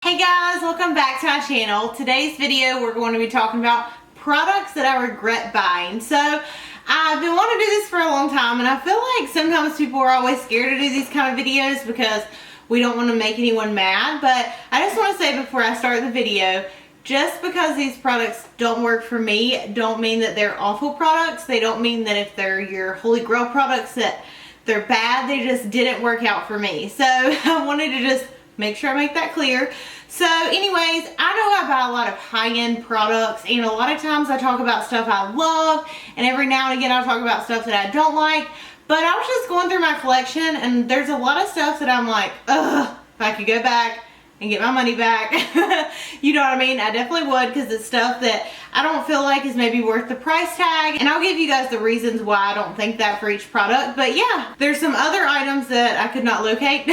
Hey guys, welcome back to my channel. Today's video we're going to be talking about products that I regret buying. So I've been wanting to do this for a long time, and I feel like sometimes people are always scared to do these kind of videos because we don't want to make anyone mad. But I just want to say before I start the video, just because these products don't work for me don't mean that they're awful products. They don't mean that if they're your holy grail products that they're bad. They just didn't work out for me. So I wanted to just make sure I make that clear. So anyways, I know I buy a lot of high-end products, and a lot of times I talk about stuff I love, and every now and again I'll talk about stuff that I don't like. But I was just going through my collection, and there's a lot of stuff that I'm like, ugh, if I could go back and get my money back. You know what I mean? I definitely would, because it's stuff that I don't feel like is maybe worth the price tag. And I'll give you guys the reasons why I don't think that for each product. But yeah, there's some other items that I could not locate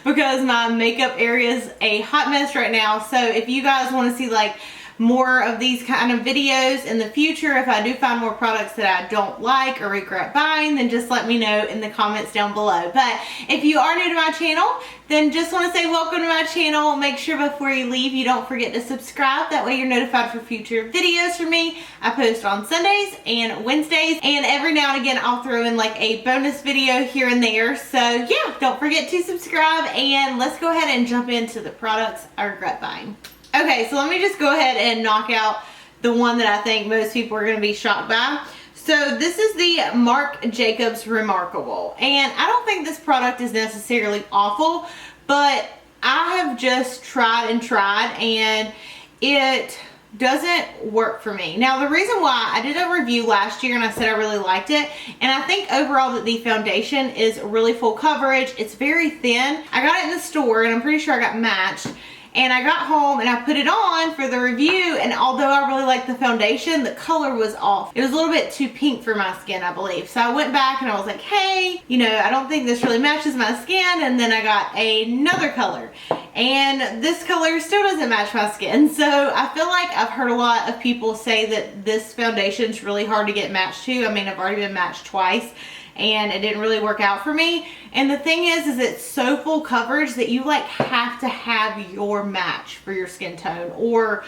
because my makeup area is a hot mess right now. So if you guys want to see like more of these kind of videos in the future, if I do find more products that I don't like or regret buying, then just let me know in the comments down below. But if you are new to my channel, then just want to say welcome to my channel. Make sure before you leave you don't forget to subscribe. That way you're notified for future videos from me. I post on Sundays and Wednesdays, and every now and again I'll throw in like a bonus video here and there. So yeah, don't forget to subscribe, and let's go ahead and jump into the products I regret buying. Okay, so let me just go ahead and knock out the one that I think most people are going to be shocked by. So this is the Marc Jacobs Remarkable, and I don't think this product is necessarily awful, but I have just tried and it doesn't work for me. Now the reason why, I did a review last year and I said I really liked it, and I think overall that the foundation is really full coverage. It's very thin. I got it in the store and I'm pretty sure I got matched. And I got home and I put it on for the review, and although I really liked the foundation, the color was off. It was a little bit too pink for my skin, I believe. So I went back and I was like, hey, you know, I don't think this really matches my skin. And then I got another color, and this color still doesn't match my skin. So I feel like I've heard a lot of people say that this foundation is really hard to get matched to. I mean, I've already been matched twice, and it didn't really work out for me. And the thing is it's so full coverage that you like have to have your match for your skin tone, or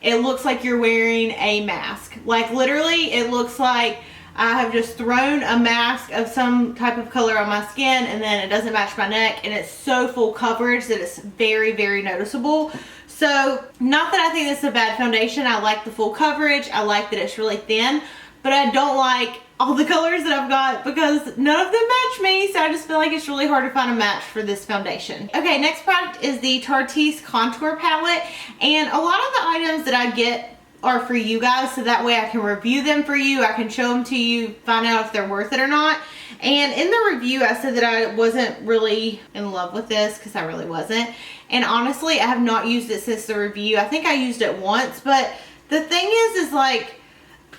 it looks like you're wearing a mask. Like literally it looks like I have just thrown a mask of some type of color on my skin, and then it doesn't match my neck, and it's so full coverage that it's very, very noticeable. So not that I think this is a bad foundation. I like the full coverage. I like that it's really thin, but I don't like all the colors that I've got because none of them match me, so I just feel like it's really hard to find a match for this foundation. Okay, next product is the Tarte Contour Palette, and a lot of the items that I get are for you guys, so that way I can review them for you, I can show them to you, find out if they're worth it or not. And in the review I said that I wasn't really in love with this, because I really wasn't, and honestly I have not used it since the review. I think I used it once, but the thing is like,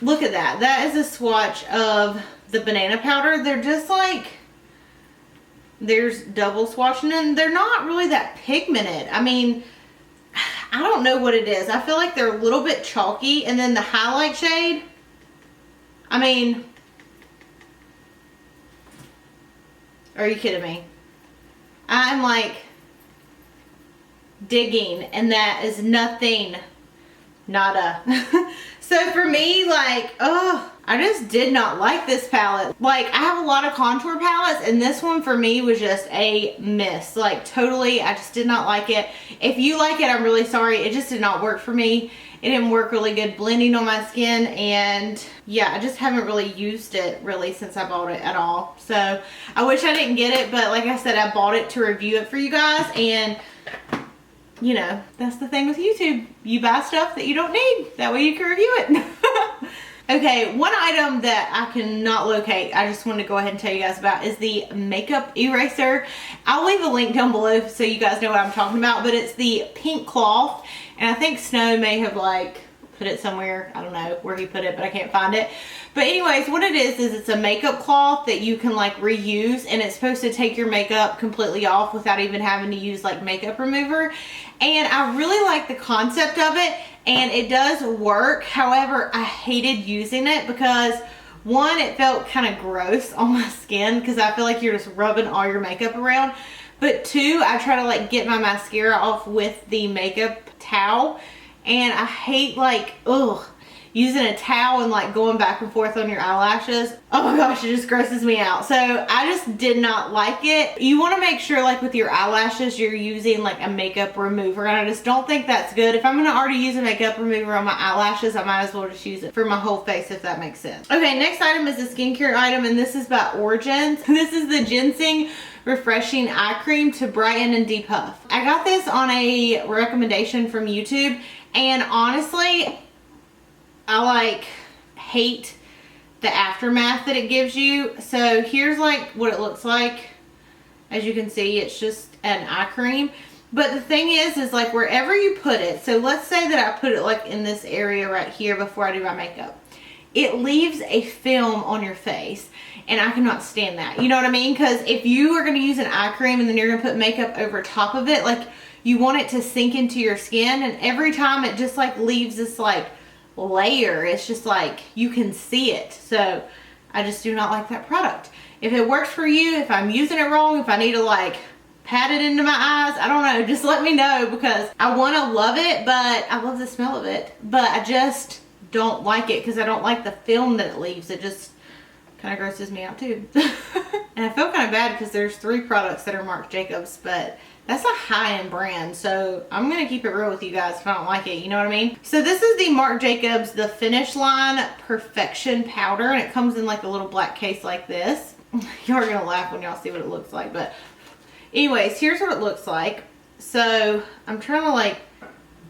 look at that. That is a swatch of the banana powder. They're just like, there's double swatching, and they're not really that pigmented. I mean, I don't know what it is. I feel like they're a little bit chalky, and then the highlight shade, I mean, are you kidding me? I'm like digging, and that is nothing. Nada. So for me, like, oh, I just did not like this palette. Like, I have a lot of contour palettes, and this one for me was just a miss. Like, totally, I just did not like it. If you like it, I'm really sorry. It just did not work for me. It didn't work really good blending on my skin, and yeah, I just haven't really used it really since I bought it at all. So I wish I didn't get it, but like I said, I bought it to review it for you guys, and you know, that's the thing with YouTube. You buy stuff that you don't need. That way you can review it. Okay, one item that I cannot locate, I just wanted to go ahead and tell you guys about, is the makeup eraser. I'll leave a link down below so you guys know what I'm talking about, but it's the pink cloth, and I think Snow may have like put it somewhere. I don't know where he put it, but I can't find it. But anyways, what it is it's a makeup cloth that you can like reuse, and it's supposed to take your makeup completely off without even having to use like makeup remover. And I really like the concept of it, and it does work. However, I hated using it because one, it felt kind of gross on my skin because I feel like you're just rubbing all your makeup around. but 2, I try to like get my mascara off with the makeup towel, and I hate like, using a towel and like going back and forth on your eyelashes. Oh my gosh, it just grosses me out. So I just did not like it. You want to make sure like with your eyelashes you're using like a makeup remover, and I just don't think that's good. If I'm going to already use a makeup remover on my eyelashes, I might as well just use it for my whole face, if that makes sense. Okay, next item is a skincare item, and this is by ORGINS. This is the Ginseng Refreshing Eye Cream to brighten and depuff. I got this on a recommendation from YouTube, and honestly, I like hate the aftermath that it gives you. So here's like what it looks like. As you can see, it's just an eye cream. But the thing is like wherever you put it, so let's say that I put it like in this area right here before I do my makeup, it leaves a film on your face, and I cannot stand that. You know what I mean? Because if you are going to use an eye cream and then you're going to put makeup over top of it, like you want it to sink into your skin, and every time it just like leaves this like layer. It's just like you can see it. So I just do not like that product. If it works for you, if I'm using it wrong, if I need to like pat it into my eyes, I don't know, just let me know, because I want to love it, but I love the smell of it, but I just don't like it because I don't like the film that it leaves. It just kind of grosses me out too. And I feel kind of bad because there's 3 products that are Marc Jacobs, but that's a high-end brand, so I'm going to keep it real with you guys if I don't like it, you know what I mean? So this is the Marc Jacobs The Finish Line Perfection Powder, and it comes in like a little black case like this. Y'all are going to laugh when y'all see what it looks like, but anyways, here's what it looks like. So I'm trying to like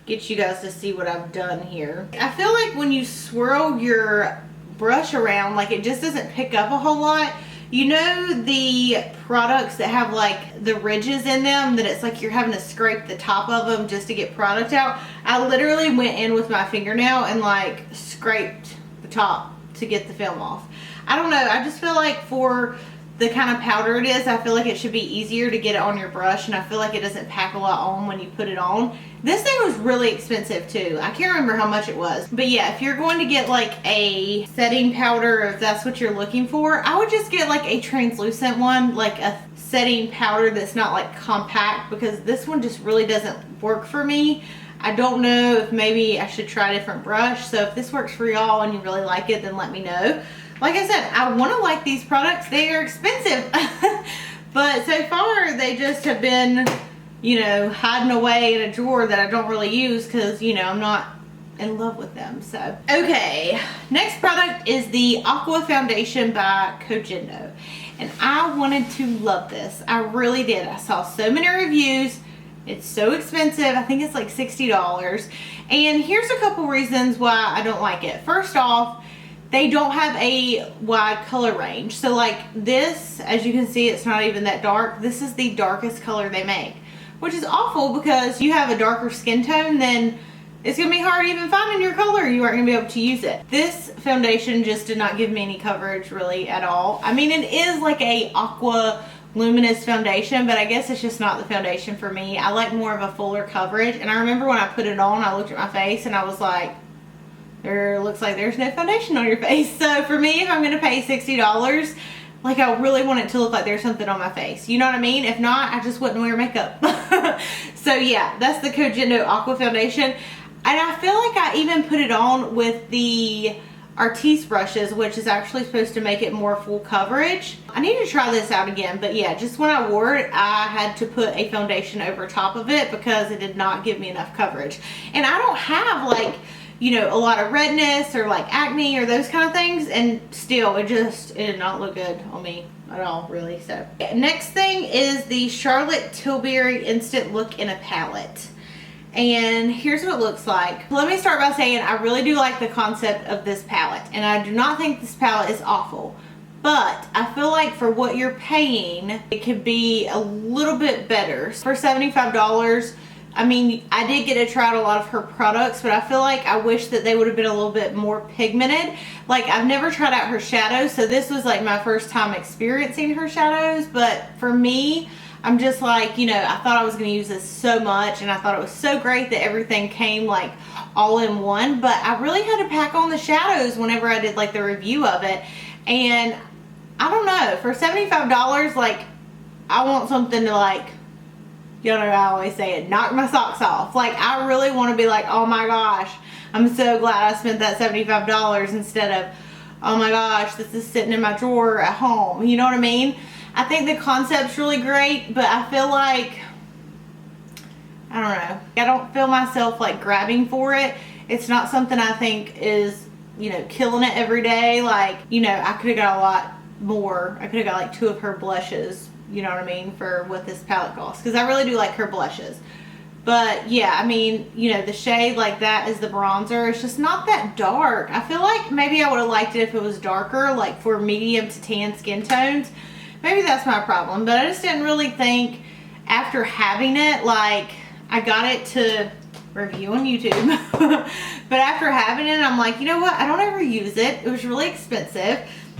get you guys to see what I've done here. I feel like when you swirl your brush around, like it just doesn't pick up a whole lot. You know the products that have like the ridges in them that it's like you're having to scrape the top of them just to get product out? I literally went in with my fingernail and like scraped the top to get the film off. I don't know, I just feel like for the kind of powder it is, I feel like it should be easier to get it on your brush, and I feel like it doesn't pack a lot on when you put it on. This thing was really expensive too. I can't remember how much it was. But yeah, if you're going to get like a setting powder, if that's what you're looking for, I would just get like a translucent one, like a setting powder that's not like compact, because this one just really doesn't work for me. I don't know if maybe I should try a different brush. So if this works for y'all and you really like it, then let me know. Like I said, I want to like these products. They are expensive. But so far, they just have been, you know, hiding away in a drawer that I don't really use because, you know, I'm not in love with them. So, okay. Next product is the AQUA Foundation by KOGENDO. And I wanted to love this. I really did. I saw so many reviews. It's so expensive. I think it's like $60. And here's a couple reasons why I don't like it. First off, they don't have a wide color range. So like this, as you can see, it's not even that dark. This is the darkest color they make, which is awful because you have a darker skin tone, then it's gonna be hard even finding your color. You aren't gonna be able to use it. This foundation just did not give me any coverage really at all. I mean, it is like a aqua luminous foundation, but I guess it's just not the foundation for me. I like more of a fuller coverage. And I remember when I put it on, I looked at my face and I was like, there looks like there's no foundation on your face. So for me, if I'm gonna pay $60, like I really want it to look like there's something on my face. You know what I mean? If not, I just wouldn't wear makeup. So yeah, that's the KOGENDO Aqua Foundation. And I feel like I even put it on with the Artiste brushes, which is actually supposed to make it more full coverage. I need to try this out again, but yeah, just when I wore it, I had to put a foundation over top of it because it did not give me enough coverage. And I don't have like, you know, a lot of redness or like acne or those kind of things, and still it did not look good on me at all, really. So next thing is the Charlotte Tilbury Instant Look in a Palette. And here's what it looks like. Let me start by saying I really do like the concept of this palette, and I do not think this palette is awful, but I feel like for what you're paying, it could be a little bit better. For $75, I mean, I did get to try out a lot of her products, but I feel like I wish that they would have been a little bit more pigmented. Like, I've never tried out her shadows, so this was like my first time experiencing her shadows. But for me, I'm just like, you know, I thought I was going to use this so much, and I thought it was so great that everything came like all in one. But I really had to pack on the shadows whenever I did like the review of it. And I don't know, for $75, like, I want something to like y'all know I always say it, knock my socks off. Like, I really want to be like, oh my gosh, I'm so glad I spent that $75 instead of, oh my gosh, this is sitting in my drawer at home. You know what I mean? I think the concept's really great, but I feel like, I don't know, I don't feel myself like grabbing for it. It's not something I think is, you know, killing it every day. Like, you know, I could have got a lot more. I could have got like 2 of her blushes, you know what I mean, for what this palette costs, because I really do like her blushes. But yeah, I mean, you know, the shade like that is the bronzer. It's just not that dark. I feel like maybe I would have liked it if it was darker, like for medium to tan skin tones. Maybe that's my problem, but I just didn't really think after having it, like, I got it to review on YouTube, but after having it, I'm like, you know what, I don't ever use it. It was really expensive,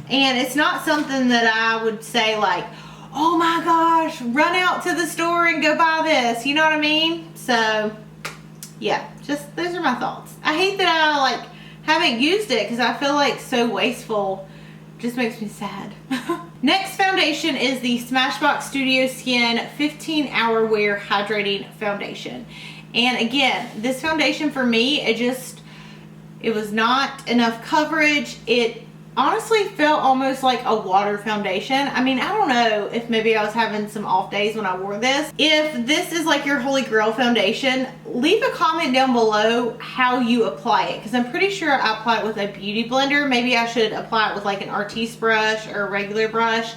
and it's not something that I would say like, oh my gosh, run out to the store and go buy this, you know what I mean? So yeah, just those are my thoughts. I hate that I like haven't used it because I feel like so wasteful. Just makes me sad. Next foundation is the Smashbox Studio Skin 15 Hour Wear Hydrating Foundation. And again, this foundation for me, it was not enough coverage. It honestly felt almost like a water foundation. I mean, I don't know if maybe I was having some off days when I wore this. If this is like your holy grail foundation, leave a comment down below how you apply it, because I'm pretty sure I apply it with a beauty blender. Maybe I should apply it with like an artiste brush or a regular brush.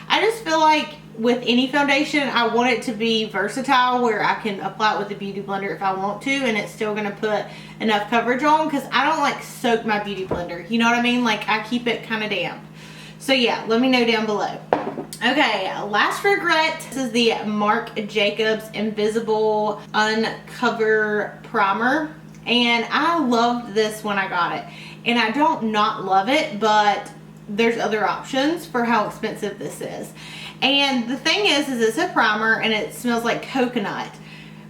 I just feel like with any foundation, I want it to be versatile where I can apply it with a beauty blender if I want to, and it's still going to put enough coverage on, because I don't like soak my beauty blender. You know what I mean? Like, I keep it kind of damp. So yeah, let me know down below. Okay, last regret. This is the Marc Jacobs Invisible Uncover Primer, and I loved this when I got it. And I don't not love it, but there's other options for how expensive this is. And the thing is it's a primer and it smells like coconut,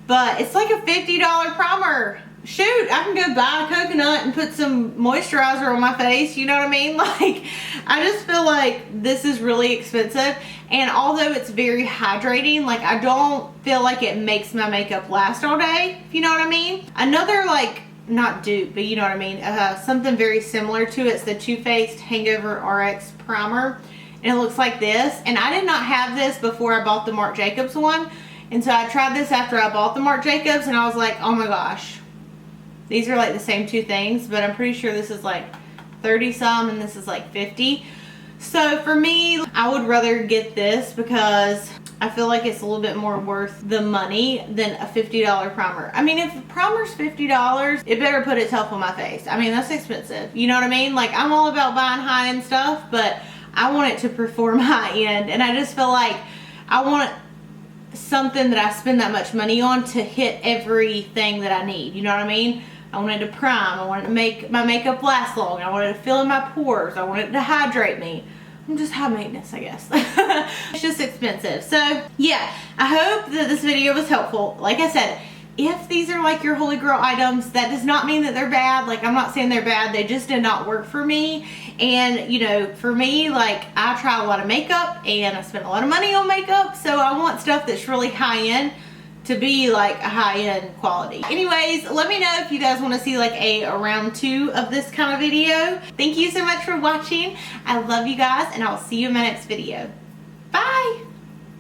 but it's like a $50 primer. Shoot, I can go buy a coconut and put some moisturizer on my face, you know what I mean? Like, I just feel like this is really expensive, and although it's very hydrating, like, I don't feel like it makes my makeup last all day, if you know what I mean. Another, like, not dupe, but you know what I mean, something very similar to it's the Too Faced Hangover RX Primer. And it looks like this, and I did not have this before I bought the Marc Jacobs one, and so I tried this after I bought the Marc Jacobs, and I was like, oh my gosh, these are like the same 2 things, but I'm pretty sure this is like 30 some and this is like 50. So for me, I would rather get this because I feel like it's a little bit more worth the money than a $50 primer. I mean, if a primer's $50, it better put itself on my face. I mean, that's expensive, you know what I mean? Like, I'm all about buying high-end stuff, but I want it to perform high-end, and I just feel like I want something that I spend that much money on to hit everything that I need, you know what I mean? I want it to prime, I want it to make my makeup last long, I want it to fill in my pores, I want it to hydrate me. I'm just high maintenance, I guess. It's just expensive. So yeah, I hope that this video was helpful. Like I said, if these are like your holy grail items, that does not mean that they're bad. Like, I'm not saying they're bad, they just did not work for me. And you know, for me, like, I try a lot of makeup and I spend a lot of money on makeup, so I want stuff that's really high-end to be like a high-end quality. Anyways, let me know if you guys want to see like a round 2 of this kind of video. Thank you so much for watching. I love you guys, and I'll see you in my next video. Bye!